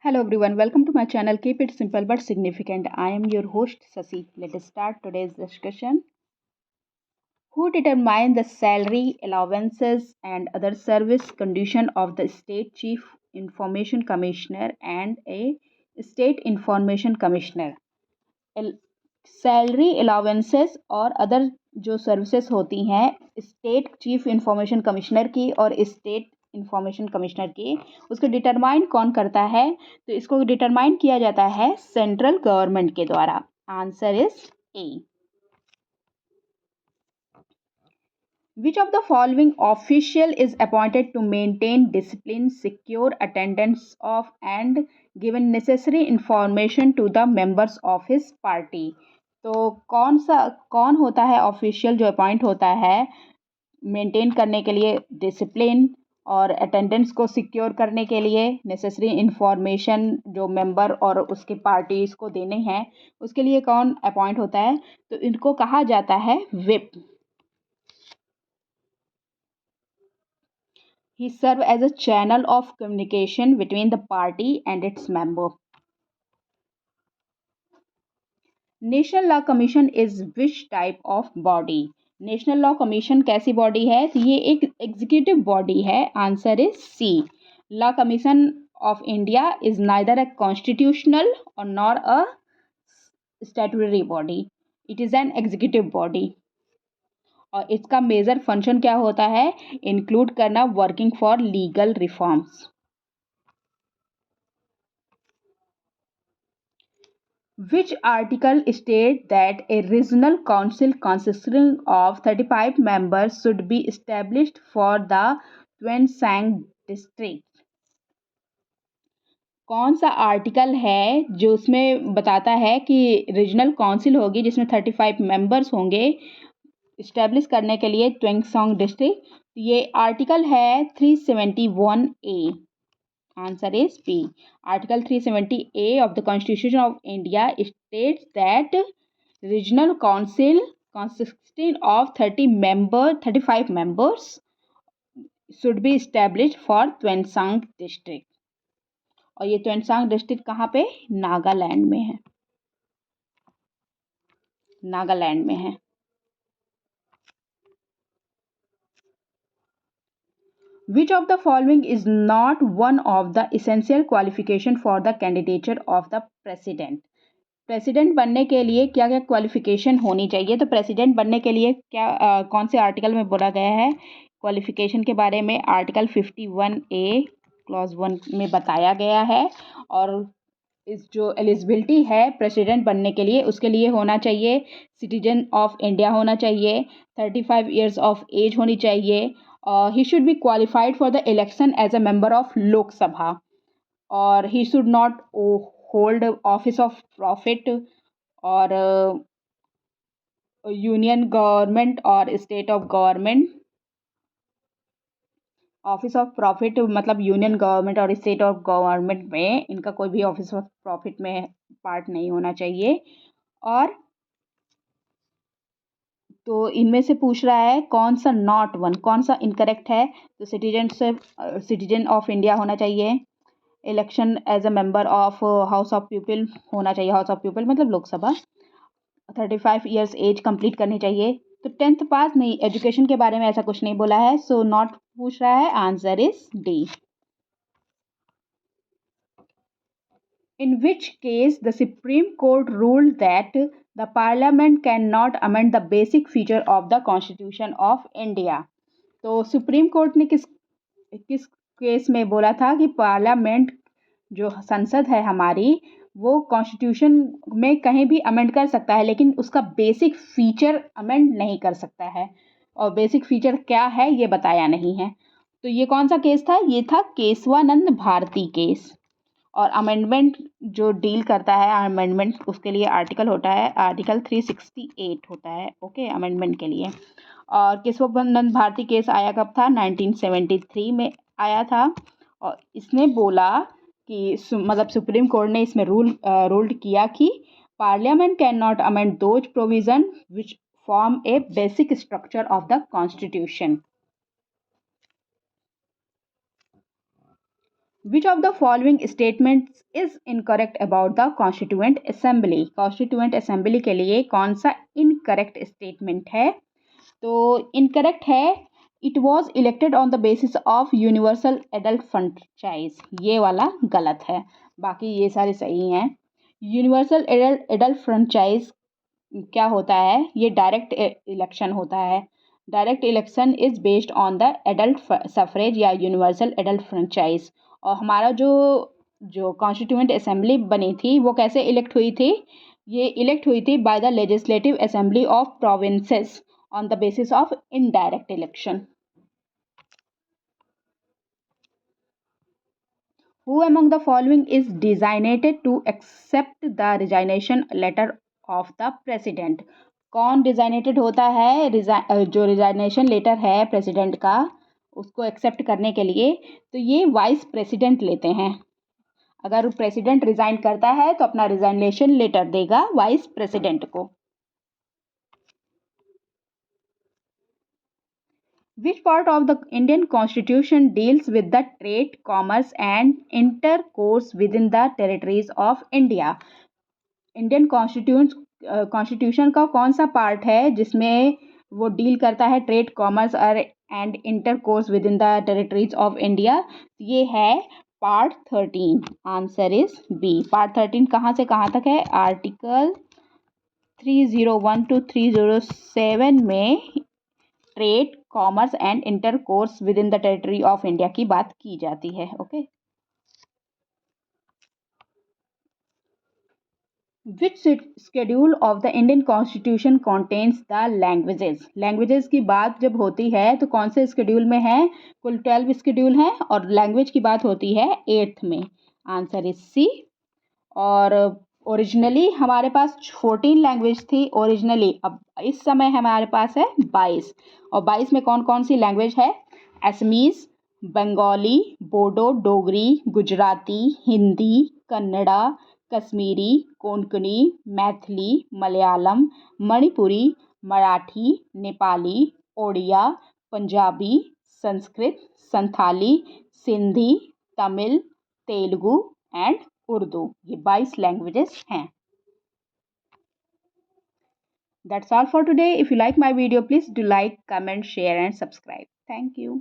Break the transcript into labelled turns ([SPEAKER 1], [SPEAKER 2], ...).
[SPEAKER 1] Hello everyone, welcome to my channel. Keep it simple but significant. I am your host Sasi. Let us start today's discussion. Who determine the salary, allowances, and other service condition of the State Chief Information Commissioner and a State Information Commissioner? Salary allowances और other जो services होती हैं state chief information commissioner की और state information commissioner की, उसको determine कौन करता है? तो इसको डिटरमाइन किया जाता है सेंट्रल गवर्नमेंट के द्वारा. Answer is a. Which of the following official is appointed to maintain discipline, secure attendance of and given necessary information to the members of his party? तो कौन होता है ऑफिशियल जो अपॉइंट होता है मेंटेन करने के लिए डिसिप्लिन और अटेंडेंस को सिक्योर करने के लिए नेसेसरी इंफॉर्मेशन जो मेंबर और उसके पार्टीज को देने हैं उसके लिए कौन अपॉइंट होता है? तो इनको कहा जाता है whip. He served as a channel of communication between the party and its member. National Law Commission is which type of body? National law commission कैसी बॉडी है? तो ये एक एग्जीक्यूटिव बॉडी है. Answer is C. Law commission of India is neither a constitutional और nor a statutory body. It is an executive body और इसका major function क्या होता है? इंक्लूड करना working for legal reforms. Which article states that a regional council consisting of 35 members should be established for the Tuensang district? कौन सा article है जो उसमें बताता है कि रीजनल काउंसिल होगी जिसमें 35 मेंबर्स होंगे इस्टेब्लिश करने के लिए ट्वेंगसोंग डिस्ट्रिक्ट? ये आर्टिकल है 371A. Answer is B. Article 370A of the Constitution of India states that regional council consisting of 35 members should be established for Tuensang district. और ये ट्वेंसांग डिस्ट्रिक्ट कहाँ पे? नागालैंड में है. नागालैंड में है. Which of the following is not one of the essential qualification for the candidature of the president? President बनने के लिए क्या क्या क्वालिफिकेशन होनी चाहिए? तो प्रेसिडेंट बनने के लिए क्या कौन से आर्टिकल में बोला गया है क्वालिफिकेशन के बारे में? आर्टिकल 51A क्लॉज 1 में बताया गया है. और इस जो एलिजिबिलिटी है प्रेसिडेंट बनने के लिए उसके लिए होना चाहिए सिटीजन ऑफ इंडिया होना चाहिए, 35 ईयर्स ऑफ एज होनी चाहिए, he should be qualified for the election as a member of Lok Sabha, और he should not hold office of profit और यूनियन गवर्नमेंट और state of government. Office of profit मतलब union government और state of government में इनका कोई भी office of profit में पार्ट नहीं होना चाहिए. और तो इनमें से पूछ रहा है कौन सा नॉट वन, कौन सा इनकरेक्ट है? तो सिटीजन ऑफ इंडिया होना चाहिए, election as a member of house of people होना चाहिए, हाउस ऑफ पीपल मतलब लोकसभा, 35 ईयर्स एज कंप्लीट करनी चाहिए. तो 10th पास नहीं, एजुकेशन के बारे में ऐसा कुछ नहीं बोला है, सो नॉट पूछ रहा है. Answer is D. In which case the Supreme Court ruled that the Parliament cannot amend the basic feature of the Constitution of India? तो सुप्रीम कोर्ट ने किस किस केस में बोला था कि पार्लियामेंट जो संसद है हमारी वो कॉन्स्टिट्यूशन में कहीं भी अमेंड कर सकता है लेकिन उसका बेसिक फीचर अमेंड नहीं कर सकता है. और बेसिक फीचर क्या है ये बताया नहीं है. तो ये कौन सा केस था? ये था केशवानंद भारती केस. और अमेंडमेंट जो डील करता है अमेंडमेंट उसके लिए आर्टिकल होता है आर्टिकल 368 होता है. ओके, अमेंडमेंट के लिए. और केशवानंद भारती केस आया कब था? 1973 में आया था. और इसने बोला कि मतलब सुप्रीम कोर्ट ने इसमें रूल्ड किया कि parliament can not amend those provision which form A basic structure of the constitution. Which of the following statements is incorrect about the constituent assembly? Constituent assembly के लिए कौन सा इनकरेक्ट स्टेटमेंट है? तो इनकरेक्ट है, it was elected on the basis of universal adult franchise, ये वाला गलत है, बाकी ये सारे सही हैं। यूनिवर्सल एडल्ट फ्रेंचाइज क्या होता है? ये डायरेक्ट इलेक्शन होता है। Direct election is based on the adult suffrage या यूनिवर्सल एडल्ट फ्रेंचाइज। और हमारा जो जो कॉन्स्टिट्यूएंट असेंबली बनी थी वो कैसे इलेक्ट हुई थी? ये इलेक्ट हुई थी by the legislative assembly of provinces on the basis of indirect election. Who among the following is designated to accept the resignation letter of the president? कौन डिजाइनेटेड होता है जो रिजाइनेशन लेटर है प्रेसिडेंट का उसको accept करने के लिए? तो ये वाइस प्रेसिडेंट लेते हैं। अगर प्रेसिडेंट रिजाइन करता है तो अपना रिजाइनेशन लेटर देगा वाइस प्रेसिडेंट को। Which part of the Indian Constitution deals with the trade, commerce and intercourse within the territories of India? Indian constitution का कौन सा पार्ट है जिसमें वो डील करता है ट्रेड, कॉमर्स और and intercourse with in the territories of India? ये है part 13। Answer is B. Part 13 कहाँ से कहाँ तक है? आर्टिकल 301 टू 307 में trade, commerce and intercourse with in the territory of India की बात की जाती है। Okay. Which schedule of the Indian constitution contains the languages? Languages की बात जब होती है तो कौन से शेड्यूल में है? कुल 12 शेड्यूल हैं और लैंग्वेज की बात होती है 8th में। Answer is C. और ओरिजिनली हमारे पास 14 लैंग्वेज थी ओरिजिनली, अब इस समय हमारे पास है 22। और 22 में कौन कौन सी लैंग्वेज है? Assamese, Bengali, Bodo, Dogri, Gujarati, Hindi, Kannada, Kashmiri, Konkani, Maithili, Malayalam, Manipuri, Marathi, Nepali, Odia, Punjabi, Sanskrit, Santhali, Sindhi, Tamil, Telugu and Urdu. ये 22 लैंग्वेजेस हैं। That's all for today. If you like my video, please do like, comment, share and subscribe. Thank you.